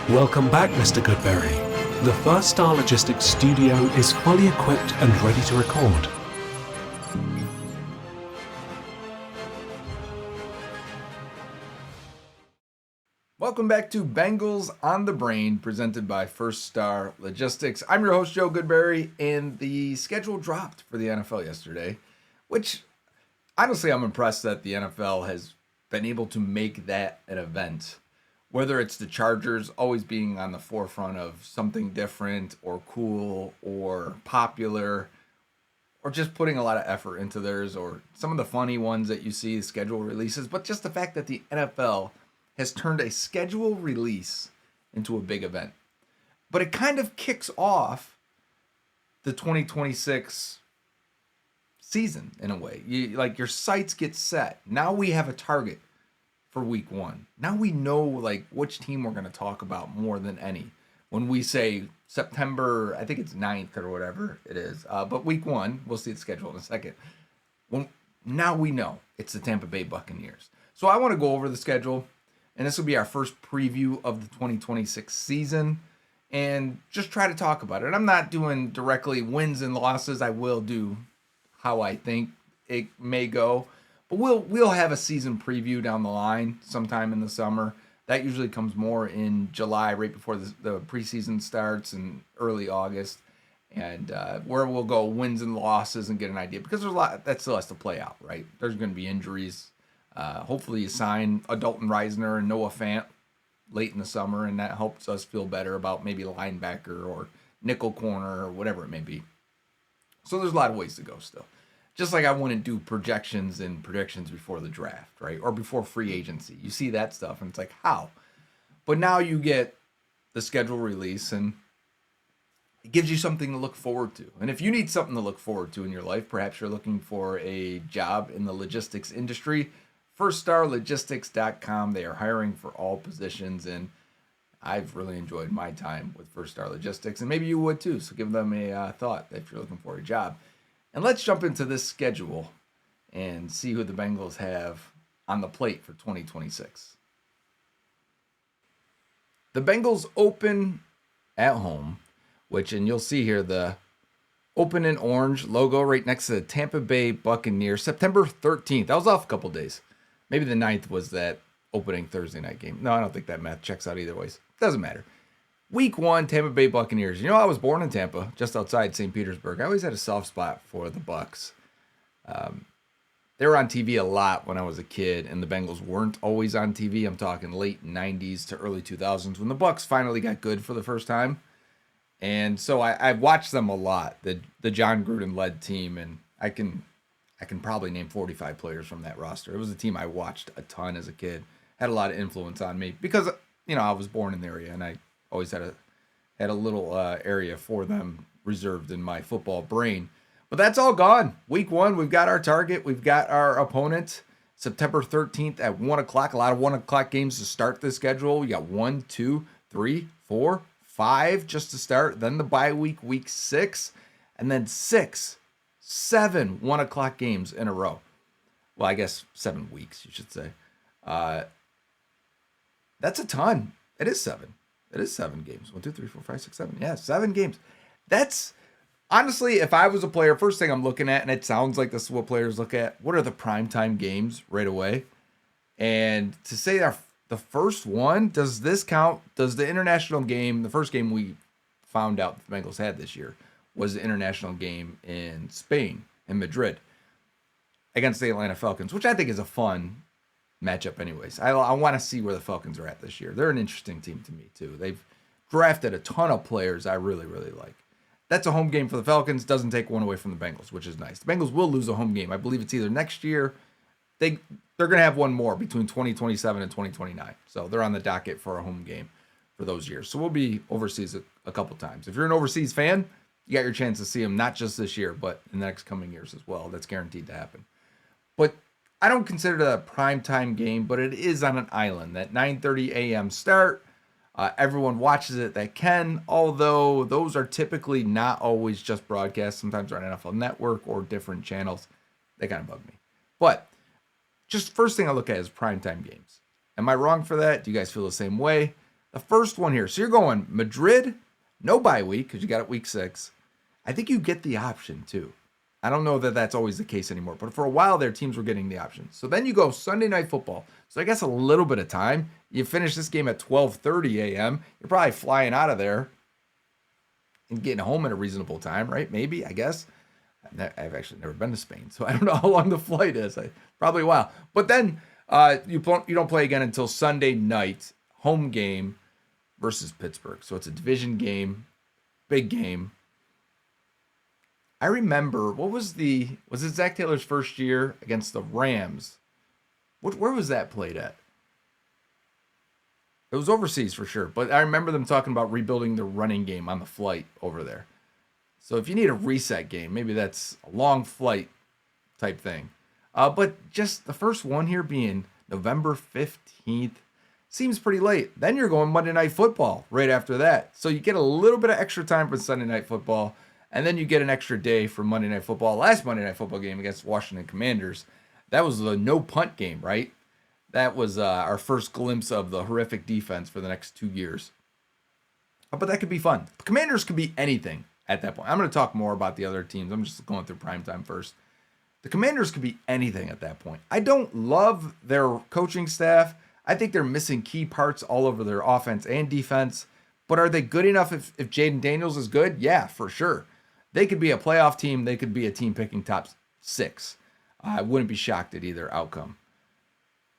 Welcome back, Mr. Goodberry. The First Star Logistics studio is fully equipped and ready to record. Welcome back to Bengals on the Brain, presented by First Star Logistics. I'm your host, Joe Goodberry, and the schedule dropped for the NFL yesterday, which honestly I'm impressed that the NFL has been able to make that an event. Whether it's the Chargers always being on the forefront of something different or cool or popular, or just putting a lot of effort into theirs, or some of the funny ones that you see, schedule releases, but just the fact that the NFL has turned a schedule release into a big event. But it kind of kicks off the 2026 season in a way. Your sights get set. Now we have a target for week one. Now we know which team we're going to talk about more than any. When we say September, I think it's 9th or whatever it is. But week one, we'll see the schedule in a second. Now we know it's the Tampa Bay Buccaneers. So I want to go over the schedule, and this will be our first preview of the 2026 season, and just try to talk about it. I'm not doing directly wins and losses. I will do how I think it may go. But we'll have a season preview down the line sometime in the summer. That usually comes more in July, right before the preseason starts, in early August, and where we'll go wins and losses and get an idea, because there's a lot that still has to play out, right? There's going to be injuries. Hopefully you sign a Dalton Reisner and Noah Fant late in the summer, and that helps us feel better about maybe linebacker or nickel corner or whatever it may be. So there's a lot of ways to go still. Just like I wouldn't do projections and predictions before the draft, right? Or before free agency. You see that stuff, and it's like, how? But now you get the schedule release, and it gives you something to look forward to. And if you need something to look forward to in your life, perhaps you're looking for a job in the logistics industry, firststarlogistics.com. They are hiring for all positions, and I've really enjoyed my time with First Star Logistics, and maybe you would too. So give them a thought if you're looking for a job. And let's jump into this schedule and see who the Bengals have on the plate for 2026. The Bengals open at home, and you'll see here the open in orange logo right next to the Tampa Bay Buccaneers, September 13th. That was off a couple days. Maybe the 9th was that opening Thursday night game. No, I don't think that math checks out either ways. Doesn't matter. Week one, Tampa Bay Buccaneers. I was born in Tampa, just outside St. Petersburg. I always had a soft spot for the Bucs. They were on TV a lot when I was a kid, and the Bengals weren't always on TV. I'm talking late 90s to early 2000s when the Bucs finally got good for the first time. And so I watched them a lot, the John Gruden-led team, and I can probably name 45 players from that roster. It was a team I watched a ton as a kid. Had a lot of influence on me because, I was born in the area, and I always had a little area for them reserved in my football brain. But that's all gone. Week one, we've got our target. We've got our opponent. September 13th at 1 o'clock. A lot of 1 o'clock games to start the schedule. We got 1, 2, 3, 4, 5 just to start. Then the bye week, week 6. And then 6, 7 1 o'clock games in a row. Well, I guess 7 weeks, you should say. That's a ton. It is 7. It is 7 games. 1, 2, 3, 4, 5, 6, 7. Yeah, 7 games. That's honestly, if I was a player, first thing I'm looking at, and it sounds like this is what players look at, what are the primetime games right away? And to say the first one, does this count? Does the international game, the first game we found out the Bengals had this year, was the international game in Spain, in Madrid, against the Atlanta Falcons, which I think is a fun matchup anyways. I want to see where the Falcons are at this year. They're an interesting team to me too. They've drafted a ton of players I really, really like. That's a home game for the Falcons. Doesn't take one away from the Bengals, which is nice. The Bengals will lose a home game. I believe it's either next year. They're going to have one more between 2027 and 2029. So they're on the docket for a home game for those years. So we'll be overseas a couple times. If you're an overseas fan, you got your chance to see them not just this year, but in the next coming years as well. That's guaranteed to happen. But I don't consider it a primetime game, but it is on an island. That 9:30 a.m. start. Everyone watches it that can, although those are typically not always just broadcast. Sometimes they're on NFL Network or different channels. They kind of bug me. But just first thing I look at is primetime games. Am I wrong for that? Do you guys feel the same way? The first one here. So you're going Madrid, no bye week because you got it week 6. I think you get the option too. I don't know that that's always the case anymore, but for a while their teams were getting the option. So then you go Sunday Night Football. So I guess a little bit of time. You finish this game at 12:30 a.m. You're probably flying out of there and getting home at a reasonable time, right? Maybe, I guess. I've actually never been to Spain, so I don't know how long the flight is. Probably a while. But then you don't play again until Sunday night, home game versus Pittsburgh. So it's a division game, big game. I remember, was it Zach Taylor's first year against the Rams? Where was that played at? It was overseas for sure, but I remember them talking about rebuilding the running game on the flight over there. So if you need a reset game, maybe that's a long flight type thing. But just the first one here being November 15th seems pretty late. Then you're going Monday Night Football right after that. So you get a little bit of extra time for Sunday Night Football. And then you get an extra day for Monday Night Football. Last Monday Night Football game against Washington Commanders, that was the no punt game, right? That was our first glimpse of the horrific defense for the next 2 years. But that could be fun. The Commanders could be anything at that point. I'm going to talk more about the other teams. I'm just going through primetime first. The Commanders could be anything at that point. I don't love their coaching staff. I think they're missing key parts all over their offense and defense. But are they good enough if Jaden Daniels is good? Yeah, for sure. They could be a playoff team. They could be a team picking top 6. I wouldn't be shocked at either outcome.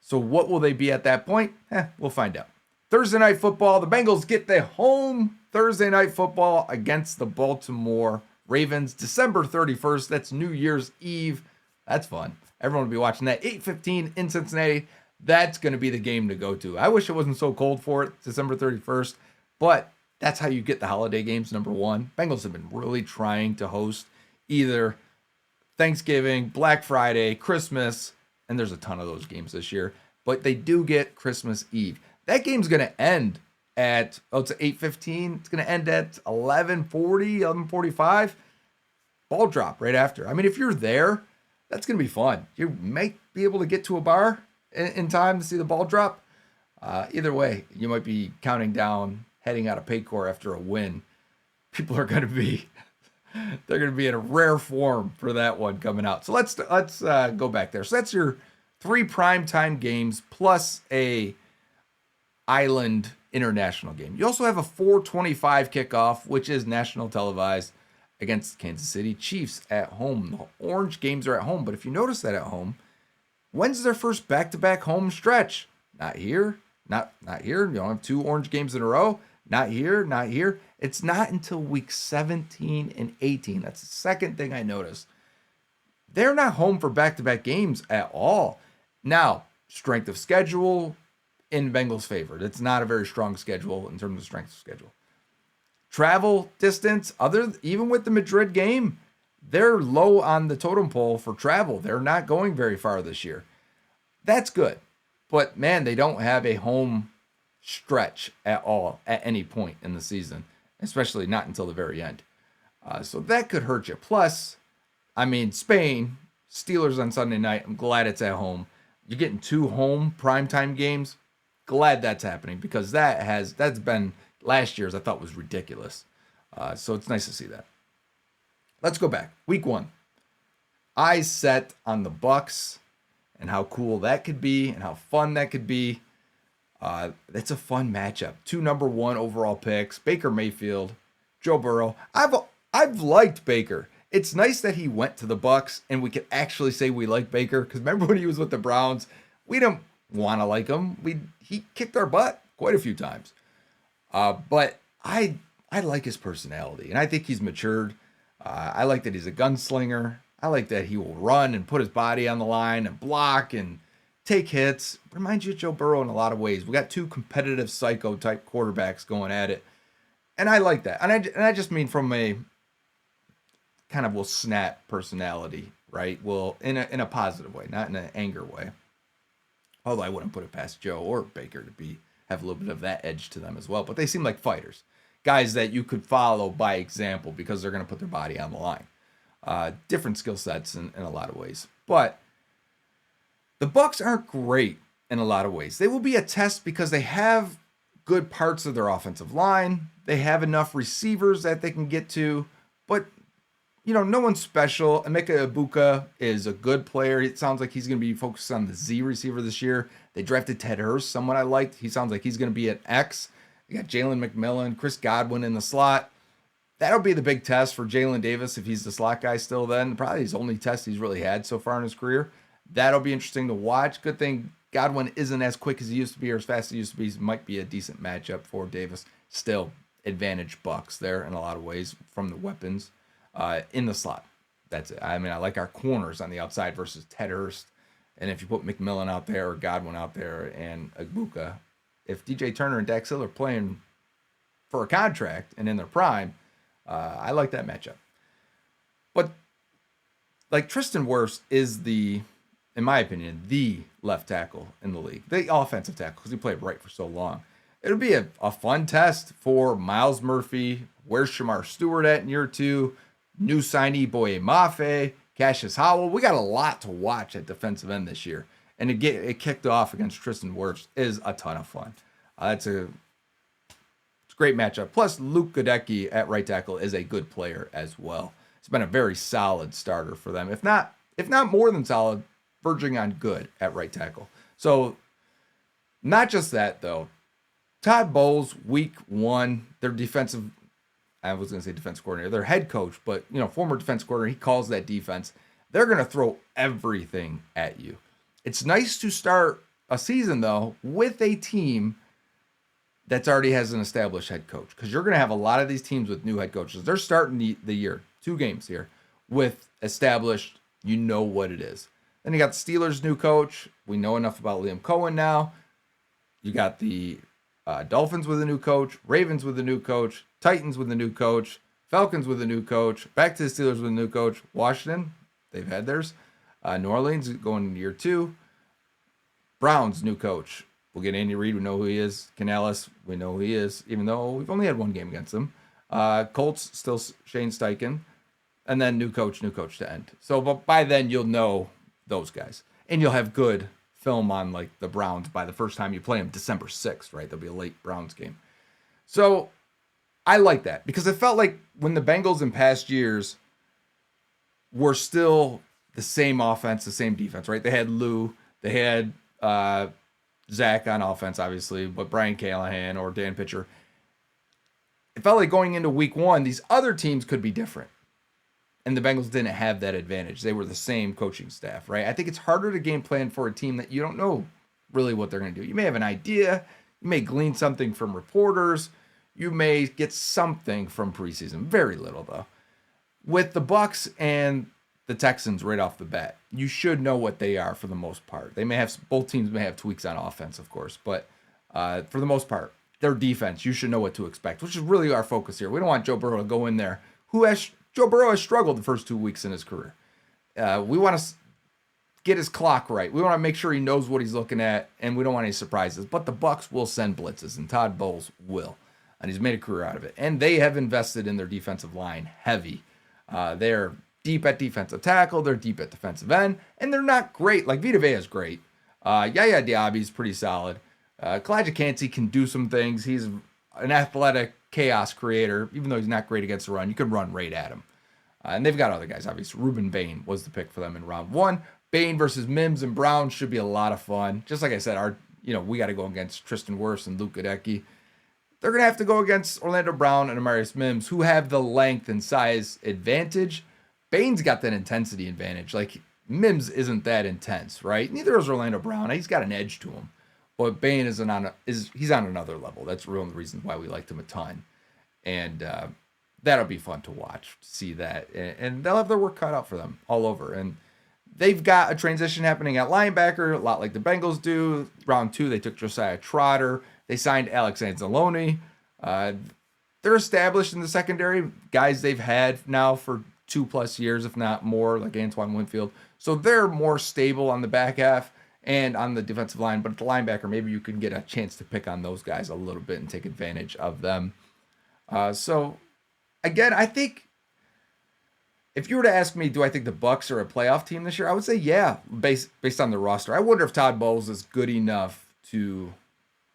So what will they be at that point? We'll find out. Thursday Night Football. The Bengals get the home Thursday Night Football against the Baltimore Ravens. December 31st. That's New Year's Eve. That's fun. Everyone will be watching that. 8:15 in Cincinnati. That's going to be the game to go to. I wish it wasn't so cold for it, December 31st. But that's how you get the holiday games, number one. Bengals have been really trying to host either Thanksgiving, Black Friday, Christmas, and there's a ton of those games this year. But they do get Christmas Eve. That game's going to end at, it's 8:15. It's going to end at 11:40, 11:45. Ball drop right after. I mean, if you're there, that's going to be fun. You might be able to get to a bar in time to see the ball drop. Either way, you might be counting down, heading out of Paycor after a win. People are going to be, they're going to be in a rare form for that one coming out. So let's go back there. So that's your 3 primetime games plus a island international game. You also have a 4:25 kickoff, which is national televised against Kansas City Chiefs at home. The Orange games are at home, but if you notice that at home, when's their first back-to-back home stretch? Not here. Not here. You don't have 2 Orange games in a row. Not here. Not here. It's not until week 17 and 18. That's the second thing I noticed. They're not home for back-to-back games at all. Now, strength of schedule in Bengals' favor. It's not a very strong schedule in terms of strength of schedule. Travel distance, even with the Madrid game, they're low on the totem pole for travel. They're not going very far this year. That's good. But, man, they don't have a home stretch at all at any point in the season, especially not until the very end. So that could hurt you. Plus, I mean, Spain, Steelers on Sunday night. I'm glad it's at home. You're getting 2 home primetime games. Glad that's happening because that's been last year's I thought was ridiculous. So it's nice to see that. Let's go back. Week 1. Eyes set on the Bucs and how cool that could be and how fun that could be. It's a fun matchup. 2 number 1 overall picks, Baker Mayfield, Joe Burrow. I've liked Baker. It's nice that he went to the Bucs and we could actually say we like Baker because remember when he was with the Browns, we don't want to like him. He kicked our butt quite a few times. But I like his personality and I think he's matured. I like that he's a gunslinger. I like that he will run and put his body on the line and block and take hits. Reminds you of Joe Burrow in a lot of ways. We got 2 competitive psycho type quarterbacks going at it. And I like that. And I just mean from a kind of will snap personality, right? Well, in a positive way, not in an anger way. Although I wouldn't put it past Joe or Baker to have a little bit of that edge to them as well. But they seem like fighters. Guys that you could follow by example because they're going to put their body on the line. Different skill sets in a lot of ways. But the Bucs aren't great in a lot of ways. They will be a test because they have good parts of their offensive line. They have enough receivers that they can get to, but no one's special. Emeka Ibuka is a good player. It sounds like he's going to be focused on the Z receiver this year. They drafted Ted Hurst, someone I liked. He sounds like he's going to be an X. You got Jalen McMillan, Chris Godwin in the slot. That'll be the big test for Jalen Davis if he's the slot guy still then. Probably his only test he's really had so far in his career. That'll be interesting to watch. Good thing Godwin isn't as quick as he used to be or as fast as he used to be. He might be a decent matchup for Davis. Still, advantage Bucks there in a lot of ways from the weapons in the slot. That's it. I mean, I like our corners on the outside versus Ted Hurst. And if you put McMillan out there or Godwin out there and Ibuka, if DJ Turner and Dax Hill are playing for a contract and in their prime, I like that matchup. But like Tristan Wirfs is in my opinion, the left tackle in the league, the offensive tackle, because he played right for so long. It'll be a fun test for Miles Murphy. Where's Shamar Stewart at in year 2? New signee Boye Mafe, Cassius Howell. We got a lot to watch at defensive end this year. And to get it kicked off against Tristan Wirfs is a ton of fun. It's a great matchup. Plus, Luke Goodberry at right tackle is a good player as well. It's been a very solid starter for them. If not more than solid, verging on good at right tackle. So, not just that, though. Todd Bowles, week 1, their defensive coordinator, their head coach, but, former defense coordinator, he calls that defense. They're going to throw everything at you. It's nice to start a season, though, with a team that already has an established head coach, because you're going to have a lot of these teams with new head coaches. They're starting the year, 2 games here, with established, what it is. Then you got the Steelers' new coach. We know enough about Liam Cohen now. You got the Dolphins with a new coach, Ravens with a new coach, Titans with a new coach, Falcons with a new coach, back to the Steelers with a new coach. Washington, they've had theirs. New Orleans going into year 2. Browns, new coach. We'll get Andy Reid. We know who he is. Canales, we know who he is, even though we've only had 1 game against them. Colts, still Shane Steichen. And then new coach to end. So but by then, you'll know those guys. And you'll have good film on like the Browns by the first time you play them, December 6th, right? There'll be a late Browns game. So I like that because it felt like when the Bengals in past years were still the same offense, the same defense, right? They had Lou, they had Zach on offense, obviously, but Brian Callahan or Dan Pitcher. It felt like going into week 1, these other teams could be different. And the Bengals didn't have that advantage. They were the same coaching staff, right? I think it's harder to game plan for a team that you don't know really what they're going to do. You may have an idea. You may glean something from reporters. You may get something from preseason. Very little, though. With the Bucs and the Texans right off the bat, you should know what they are for the most part. Both teams may have tweaks on offense, of course, but for the most part, their defense, you should know what to expect, which is really our focus here. We don't want Joe Burrow to go in there. Joe Burrow has struggled the first 2 weeks in his career. We want to get his clock right. We want to make sure he knows what he's looking at, and we don't want any surprises. But the Bucs will send blitzes, and Todd Bowles will, and he's made a career out of it. And they have invested in their defensive line heavy. They're deep at defensive tackle. They're deep at defensive end, and they're not great. Like Vita Vea is great. Yaya Diaby is pretty solid. Kalijah Kancey can do some things. He's an athletic chaos creator, even though he's not great against the run. You can run right at him. And they've got other guys, obviously. Ruben Bain was the pick for them in round 1. Bain versus Mims and Brown should be a lot of fun. Just like I said, we got to go against Tristan Wirfs and Luke Goodberry. They're going to have to go against Orlando Brown and Amarius Mims, who have the length and size advantage. Bain's got that intensity advantage. Like, Mims isn't that intense, right? Neither is Orlando Brown. He's got an edge to him. But Bain he's on another level. That's one of the reasons why we liked him a ton. And that'll be fun to watch, to see that. And they'll have their work cut out for them all over. And they've got a transition happening at linebacker, a lot like the Bengals do. Round 2, they took Josiah Trotter. They signed Alex Anzalone. They're established in the secondary, guys they've had now for 2+ years, if not more, like Antoine Winfield. So they're more stable on the back half and on the defensive line. But at the linebacker, maybe you can get a chance to pick on those guys a little bit and take advantage of them. So, again, I think if you were to ask me, do I think the Bucs are a playoff team this year? I would say yeah, based on the roster. I wonder if Todd Bowles is good enough to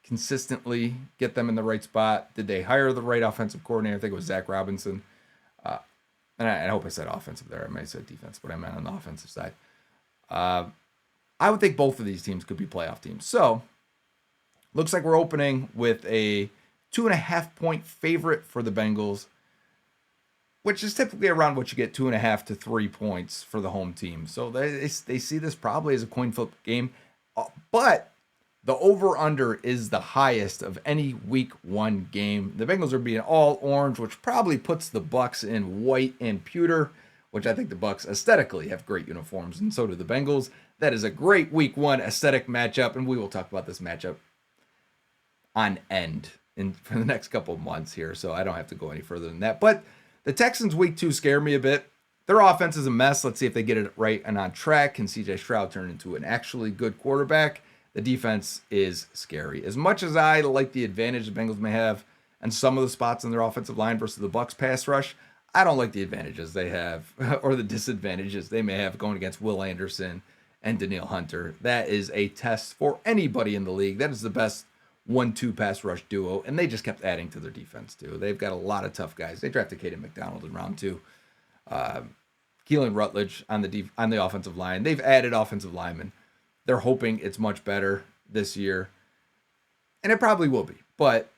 consistently get them in the right spot? Did they hire the right offensive coordinator? I think it was Zach Robinson. And I hope I said offensive there. I might have said defense, but I meant on the offensive side. I would think both of these teams could be playoff teams. So, looks like we're opening with a 2.5-point favorite for the Bengals, which is typically around what you get 2.5 to 3 points for the home team. So they see this probably as a coin flip game, but the over-under is the highest of any week 1 game. The Bengals are being all orange, which probably puts the Bucs in white and pewter, which I think the Bucs aesthetically have great uniforms, and so do the Bengals. That is a great week 1 aesthetic matchup, and we will talk about this matchup on end for the next couple of months here, so I don't have to go any further than that. But the Texans week 2 scare me a bit. Their offense is a mess. Let's see if they get it right and on track. Can CJ Stroud turn into an actually good quarterback? The defense is scary. As much as I like the advantage the Bengals may have and some of the spots in their offensive line versus the Bucs pass rush, I don't like the advantages they have or the disadvantages they may have going against Will Anderson and Danielle Hunter. That is a test for anybody in the league. That is the best 1-2 pass rush duo, and they just kept adding to their defense too. They've got a lot of tough guys. They drafted Caden McDonald in round 2. Keelan Rutledge on the offensive line. They've added offensive linemen. They're hoping it's much better this year, and it probably will be. But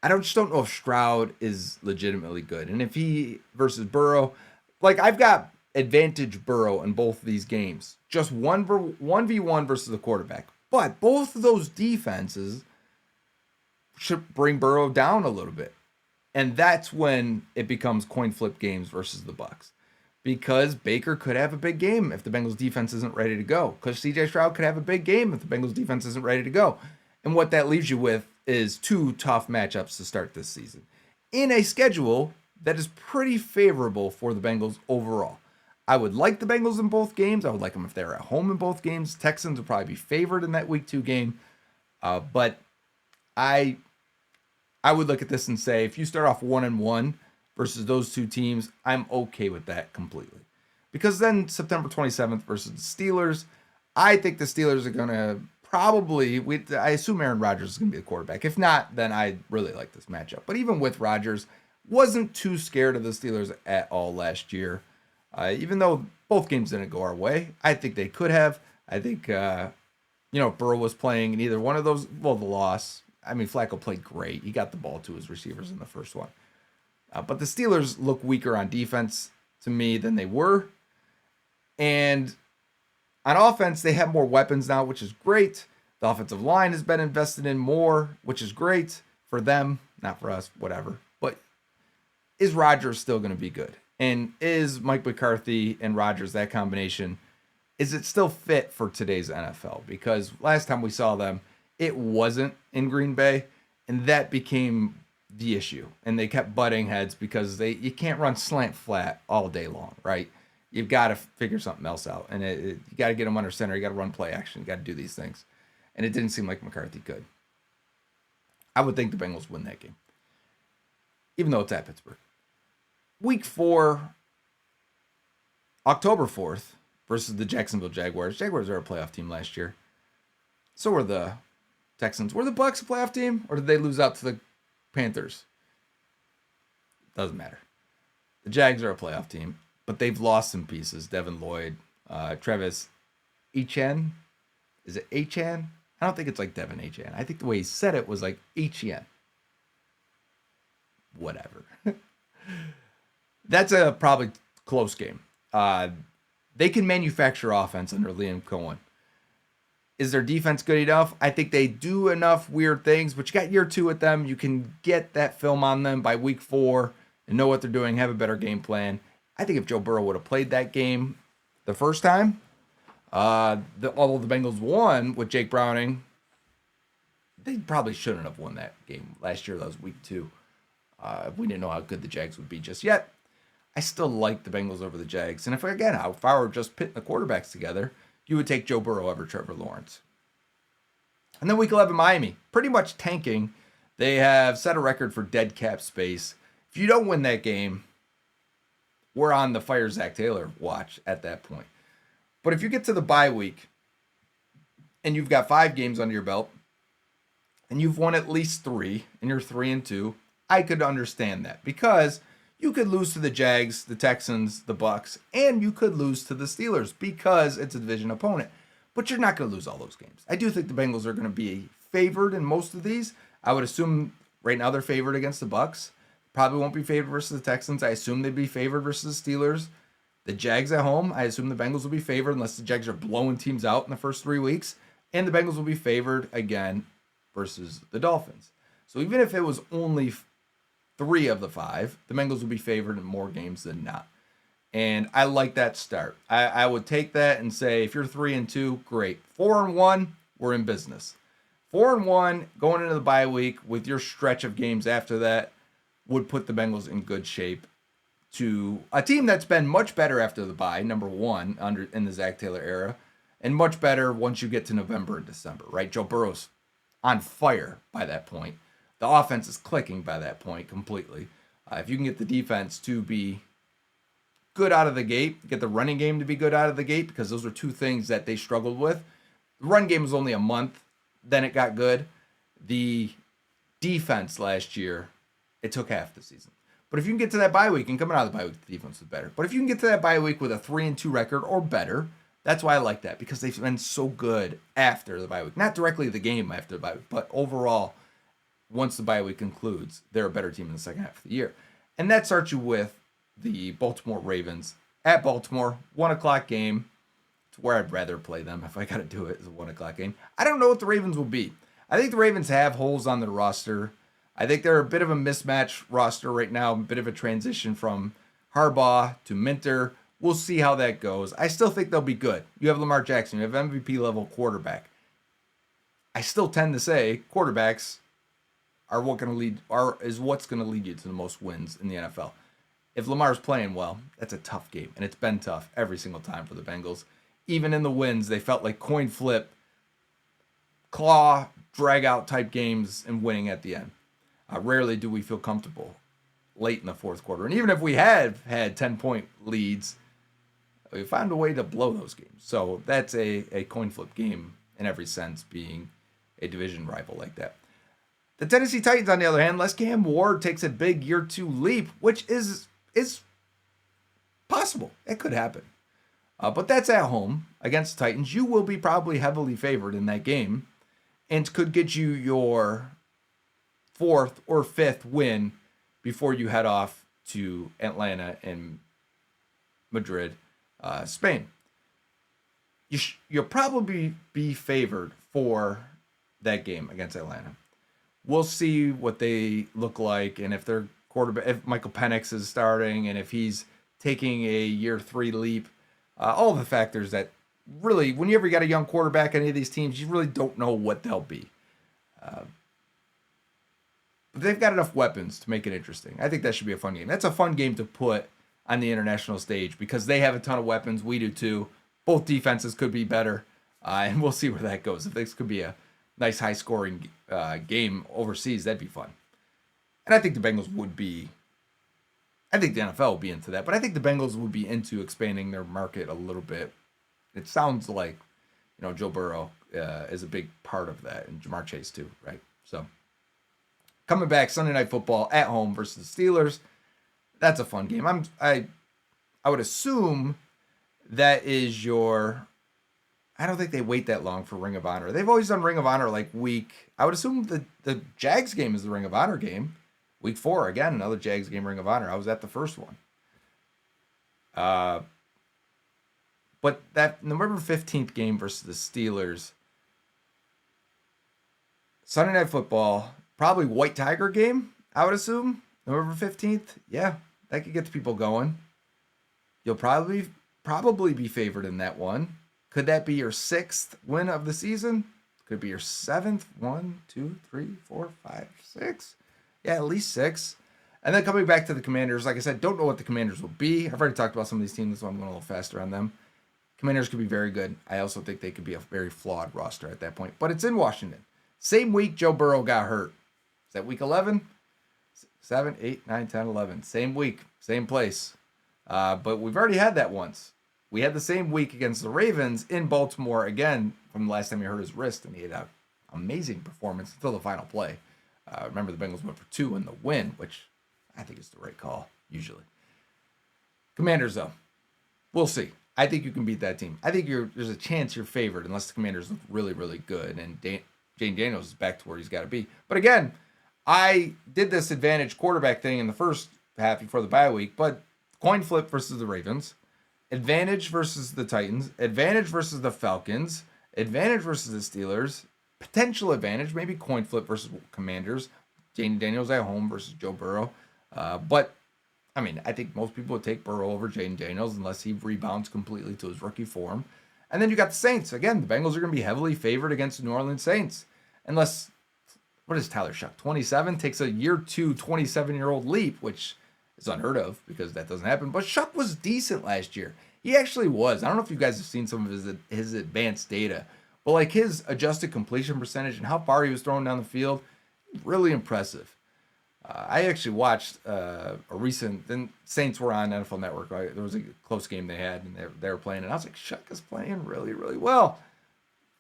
I just don't know if Stroud is legitimately good. And if he versus Burrow, like I've got advantage Burrow in both of these games, just 1v1 versus the quarterback. But both of those defenses should bring Burrow down a little bit. And that's when it becomes coin flip games versus the Bucs. Because Baker could have a big game if the Bengals defense isn't ready to go. Because CJ Stroud could have a big game if the Bengals defense isn't ready to go. And what that leaves you with is 2 tough matchups to start this season in a schedule that is pretty favorable for the Bengals overall. I would like the Bengals in both games. I would like them if they're at home in both games. Texans would probably be favored in that week 2 game. But I would look at this and say, if you start off 1-1 versus those 2 teams, I'm okay with that completely. Because then September 27th versus the Steelers, I think the Steelers are going to probably, I assume Aaron Rodgers is going to be the quarterback. If not, then I really like this matchup. But even with Rodgers, wasn't too scared of the Steelers at all last year. Even though both games didn't go our way, I think they could have. I think, Burrow was playing in either one of those. Well, the loss. I mean, Flacco played great. He got the ball to his receivers in the first one. But the Steelers look weaker on defense to me than they were. And on offense, they have more weapons now, which is great. The offensive line has been invested in more, which is great for them. Not for us, whatever. But is Rodgers still going to be good? And is Mike McCarthy and Rodgers, that combination, is it still fit for today's NFL? Because last time we saw them, it wasn't in Green Bay, and that became the issue. And they kept butting heads because you can't run slant flat all day long, right? You've got to figure something else out. And you got to get them under center. You got to run play action. You got to do these things. And it didn't seem like McCarthy could. I would think the Bengals win that game, even though it's at Pittsburgh. Week 4, October 4th, versus the Jacksonville Jaguars. Jaguars are a playoff team last year. So were the Texans. Were the Bucs a playoff team, or did they lose out to the Panthers? Doesn't matter. The Jags are a playoff team, but they've lost some pieces. Devin Lloyd, Travis Etienne. Is it Etienne? I don't think it's like Devin Etienne. I think the way he said it was like Etienne. Whatever. That's a probably close game. They can manufacture offense under Liam Cohen. Is their defense good enough? I think they do enough weird things, but you got year 2 with them. You can get that film on them by week 4 and know what they're doing, have a better game plan. I think if Joe Burrow would have played that game the first time, although the Bengals won with Jake Browning, they probably shouldn't have won that game. Last year, that was week 2. We didn't know how good the Jags would be just yet. I still like the Bengals over the Jags. And if I were just pitting the quarterbacks together, you would take Joe Burrow over Trevor Lawrence. And then week 11, Miami, pretty much tanking. They have set a record for dead cap space. If you don't win that game, we're on the fire Zach Taylor watch at that point. But if you get to the bye week and you've got 5 games under your belt, and you've won at least 3 and you're 3-2, I could understand that because you could lose to the Jags, the Texans, the Bucks, and you could lose to the Steelers because it's a division opponent. But you're not going to lose all those games. I do think the Bengals are going to be favored in most of these. I would assume right now they're favored against the Bucks. Probably won't be favored versus the Texans. I assume they'd be favored versus the Steelers. The Jags at home, I assume the Bengals will be favored unless the Jags are blowing teams out in the first 3 weeks. And the Bengals will be favored again versus the Dolphins. So even if it was only 3 of the 5, the Bengals will be favored in more games than not. And I like that start. I would take that and say, if you're 3-2, great. 4-1, we're in business. 4-1, going into the bye week with your stretch of games after that, would put the Bengals in good shape to a team that's been much better after the bye, number 1 in the Zach Taylor era, and much better once you get to November and December, right? Joe Burrow's on fire by that point. The offense is clicking by that point completely. If you can get the defense to be good out of the gate, get the running game to be good out of the gate, because those are 2 things that they struggled with. The run game was only a month, then it got good. The defense last year, it took half the season. But if you can get to that bye week, and coming out of the bye week, the defense was better. But if you can get to that bye week with a 3-2 record or better, that's why I like that, because they've been so good after the bye week. Not directly the game after the bye week, but overall, once the bye week concludes, they're a better team in the second half of the year. And that starts you with the Baltimore Ravens at Baltimore, 1 o'clock game. It's where I'd rather play them if I got to do it as a 1 o'clock game. I don't know what the Ravens will be. I think the Ravens have holes on their roster. I think they're a bit of a mismatch roster right now, a bit of a transition from Harbaugh to Minter. We'll see how that goes. I still think they'll be good. You have Lamar Jackson, you have MVP level quarterback. I still tend to say quarterbacks are what's going to lead you to the most wins in the NFL. If Lamar's playing well, that's a tough game, and it's been tough every single time for the Bengals. Even in the wins, they felt like coin flip, claw, drag out type games and winning at the end. Rarely do we feel comfortable late in the fourth quarter. And even if we have had 10-point leads, we found a way to blow those games. So that's a coin flip game in every sense, being a division rival like that. The Tennessee Titans, on the other hand, unless Cam Ward takes a big year 2 leap, which is possible. It could happen. But that's at home against the Titans. You will be probably heavily favored in that game and could get you your 4th or 5th win before you head off to Atlanta and Madrid, Spain. You'll probably be favored for that game against Atlanta. We'll see what they look like, and if their quarterback, if Michael Penix is starting, and if he's taking a year 3 leap, all the factors that really, whenever you got a young quarterback, any of these teams, you really don't know what they'll be. But they've got enough weapons to make it interesting. I think that should be a fun game. That's a fun game to put on the international stage because they have a ton of weapons. We do too. Both defenses could be better, and we'll see where that goes. If this could be a nice high-scoring game overseas, that'd be fun. And I think the Bengals would be. I think the NFL will be into that, but I think the Bengals would be into expanding their market a little bit. It sounds like, Joe Burrow is a big part of that, and Jamar Chase too, right? So, coming back Sunday Night Football at home versus the Steelers, that's a fun game. I would assume that is your. I don't think they wait that long for Ring of Honor. They've always done Ring of Honor like week. I would assume the Jags game is the Ring of Honor game. Week 4, again, another Jags game, Ring of Honor. I was at the first one. But that November 15th game versus the Steelers, Sunday Night Football, probably White Tiger game, I would assume. November 15th. Yeah, that could get the people going. You'll probably be favored in that one. Could that be your 6th win of the season? Could be your 7th. 1, 2, 3, 4, 5, 6. Yeah, at least 6. And then coming back to the Commanders, like I said, don't know what the Commanders will be. I've already talked about some of these teams, so I'm going a little faster on them. Commanders could be very good. I also think they could be a very flawed roster at that point. But it's in Washington. Same week Joe Burrow got hurt. Is that week 11? 7, 8, 9, 10, 11. Same week, same place. But we've already had that once. We had the same week against the Ravens in Baltimore again from the last time he hurt his wrist, and he had a amazing performance until the final play. Remember, the Bengals went for 2 in the win, which I think is the right call, usually. Commanders, though, we'll see. I think you can beat that team. I think there's a chance you're favored unless the Commanders look really, really good. And Jane Daniels is back to where he's got to be. But again, I did this advantage quarterback thing in the first half before the bye week, but coin flip versus the Ravens, advantage versus the Titans, advantage versus the Falcons, advantage versus the Steelers, potential advantage, maybe coin flip versus Commanders, Jane Daniels at home versus Joe Burrow. But, I mean, I think most people would take Burrow over Jane Daniels unless he rebounds completely to his rookie form. And then you got the Saints. Again, the Bengals are going to be heavily favored against the New Orleans Saints. Unless, what is Tyler Shuck? 27? Takes a year 2, 27-year-old leap, which is unheard of because that doesn't happen. But Shuck was decent last year. He actually was. I don't know if you guys have seen some of his advanced data. But like his adjusted completion percentage and how far he was throwing down the field, really impressive. I actually watched a recent, then Saints were on NFL Network. Right? There was a close game they had, and they were playing, and I was like, Shuck is playing really, really well.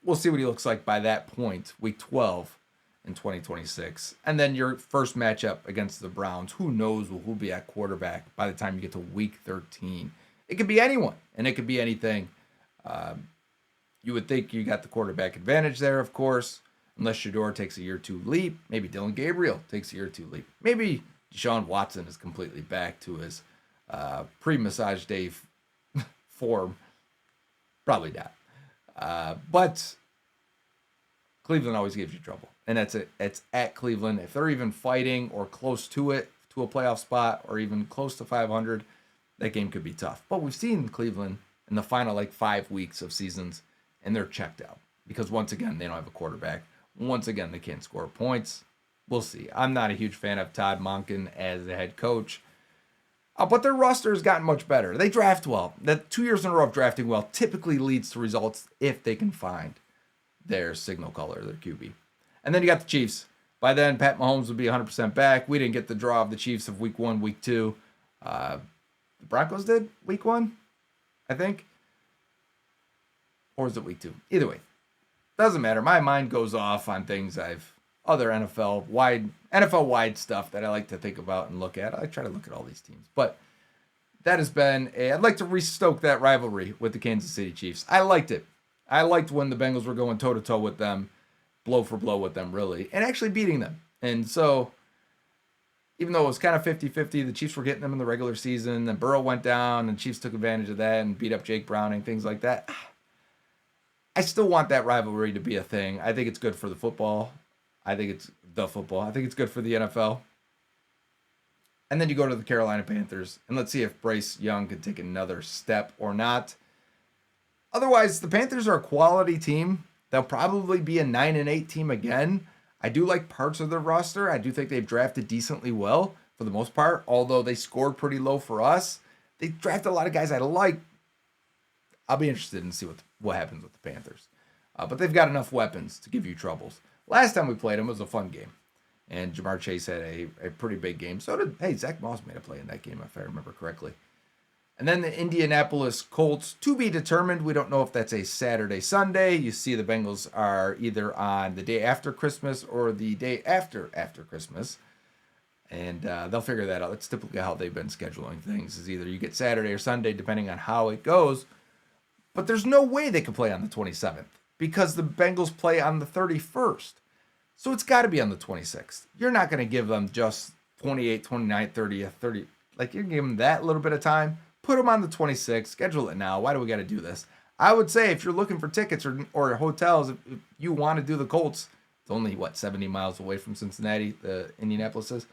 We'll see what he looks like by that point, week 12 in 2026. And then your first matchup against the Browns, who knows who will be at quarterback by the time you get to week 13. It could be anyone, and it could be anything. You would think you got the quarterback advantage there, of course, unless Shador takes a year 2 leap. Maybe Dylan Gabriel takes a year 2 leap. Maybe Deshaun Watson is completely back to his pre-massage day form. Probably not. But Cleveland always gives you trouble. And that's it. It's at Cleveland. If they're even fighting or close to it, to a playoff spot, or even close to 500, that game could be tough. But we've seen Cleveland in the final 5 weeks of seasons, and they're checked out because once again they don't have a quarterback. Once again they can't score points. We'll see. I'm not a huge fan of Todd Monken as the head coach, but their roster has gotten much better. They draft well. That 2 years in a row of drafting well typically leads to results if they can find their signal caller, their QB. And then you got the Chiefs. By then Pat Mahomes will be 100% back. We didn't get the draw of the Chiefs of week 1, week 2. The Broncos did week 1, I think. Or is it week 2? Either way, doesn't matter. My mind goes off on things other NFL wide stuff that I like to think about and look at. I try to look at all these teams, but that has been I'd like to restoke that rivalry with the Kansas City Chiefs. I liked it. I liked when the Bengals were going toe to toe with them, blow for blow with them, really, and actually beating them. And so, even though it was kind of 50-50, the Chiefs were getting them in the regular season, and Burrow went down, and Chiefs took advantage of that and beat up Jake Browning, things like that. I still want that rivalry to be a thing. I think it's good for the football. I think it's good for the NFL. And then you go to the Carolina Panthers, and let's see if Bryce Young can take another step or not. Otherwise, the Panthers are a quality team. They'll probably be a 9-8 team again. I do like parts of their roster. I do think they've drafted decently well for the most part, although they scored pretty low for us. They drafted a lot of guys I like. I'll be interested in see what happens with the Panthers. But they've got enough weapons to give you troubles. Last time we played them was a fun game. And Jamar Chase had a pretty big game. So did, Zach Moss made a play in that game, if I remember correctly. And then the Indianapolis Colts, to be determined. We don't know if that's a Saturday, Sunday. You see the Bengals are either on the day after Christmas or the day after Christmas. And they'll figure that out. That's typically how they've been scheduling things, is either you get Saturday or Sunday, depending on how it goes. But there's no way they could play on the 27th because the Bengals play on the 31st. So it's got to be on the 26th. You're not going to give them just 28, 29, 30, 30. Like, you're going to give them that little bit of time. Put them on the 26th. Schedule it now. Why do we got to do this? I would say if you're looking for tickets or hotels, if you want to do the Colts, it's only, 70 miles away from Cincinnati, the Indianapolis is.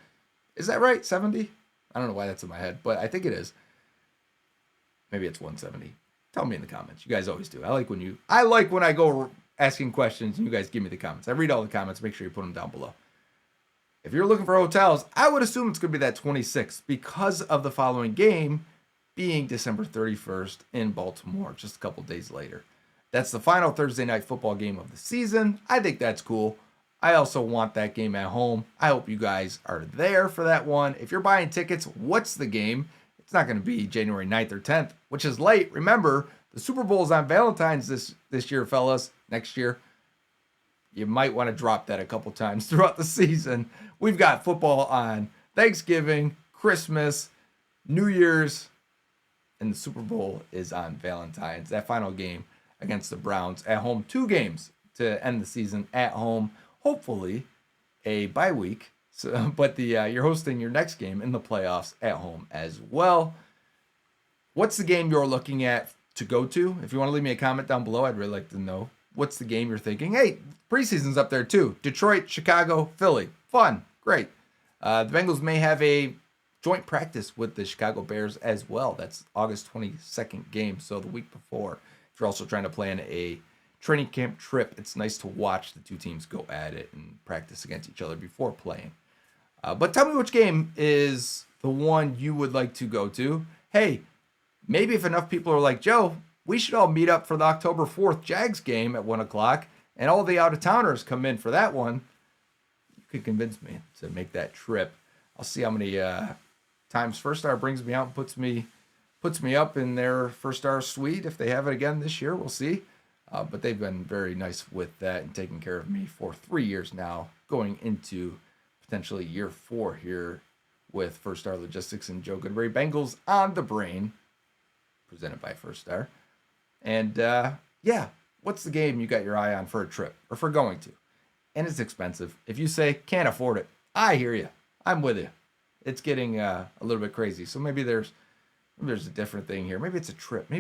Is that right? 70? I don't know why that's in my head, but I think it is. Maybe it's 170. Tell me in the comments. You guys always do. I like when I go asking questions and you guys give me the comments. I read all the comments. Make sure you put them down below. If you're looking for hotels, I would assume it's going to be that 26th because of the following game being December 31st in Baltimore, just a couple days later. That's the final Thursday night football game of the season. I think that's cool. I also want that game at home. I hope you guys are there for that one. If you're buying tickets, what's the game? It's not going to be January 9th or 10th, which is late. Remember, the Super Bowl is on Valentine's this year, fellas. Next year. you might want to drop that a couple times throughout the season. We've got football on Thanksgiving, Christmas, New Year's, and the Super Bowl is on Valentine's. That final game against the Browns at home. 2 games to end the season at home. Hopefully a bye week. So, but you're hosting your next game in the playoffs at home as well. What's the game you're looking at to go to? If you want to leave me a comment down below, I'd really like to know. What's the game you're thinking? Hey, preseason's up there too. Detroit, Chicago, Philly. Fun. Great. The Bengals may have a joint practice with the Chicago Bears as well. That's August 22nd game, so the week before. If you're also trying to plan a training camp trip, it's nice to watch the two teams go at it and practice against each other before playing. But tell me which game is the one you would like to go to. Hey, maybe if enough people are like, Joe, we should all meet up for the October 4th Jags game at 1 o'clock, and all the out-of-towners come in for that one. You could convince me to make that trip. I'll see how many times First Star brings me out and puts me up in their First Star suite. If they have it again this year, we'll see. But they've been very nice with that and taking care of me for 3 years now, going into potentially year 4 here with First Star Logistics and Joe Goodberry. Bengals on the Brain, presented by First Star. And yeah, what's the game you got your eye on for a trip or for going to? And it's expensive. If you say can't afford it, I hear you. I'm with you. It's getting a little bit crazy. So maybe there's a different thing here. Maybe it's a trip.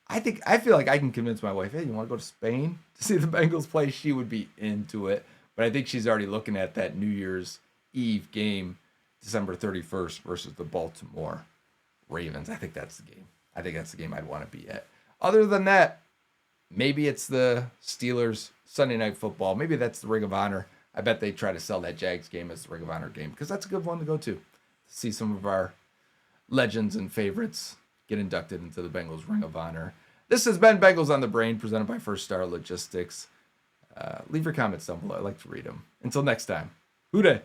I feel like I can convince my wife, hey, you want to go to Spain to see the Bengals play? She would be into it. But I think she's already looking at that New Year's Eve game, December 31st versus the Baltimore Ravens. I think that's the game. I think that's the game I'd want to be at. Other than that, maybe it's the Steelers Sunday Night Football. Maybe that's the Ring of Honor. I bet they try to sell that Jags game as the Ring of Honor game because that's a good one to go to. See some of our legends and favorites get inducted into the Bengals Ring of Honor. This has been Bengals on the Brain, presented by First Star Logistics. Leave your comments down below. I like to read them. Until next time, Hoo day.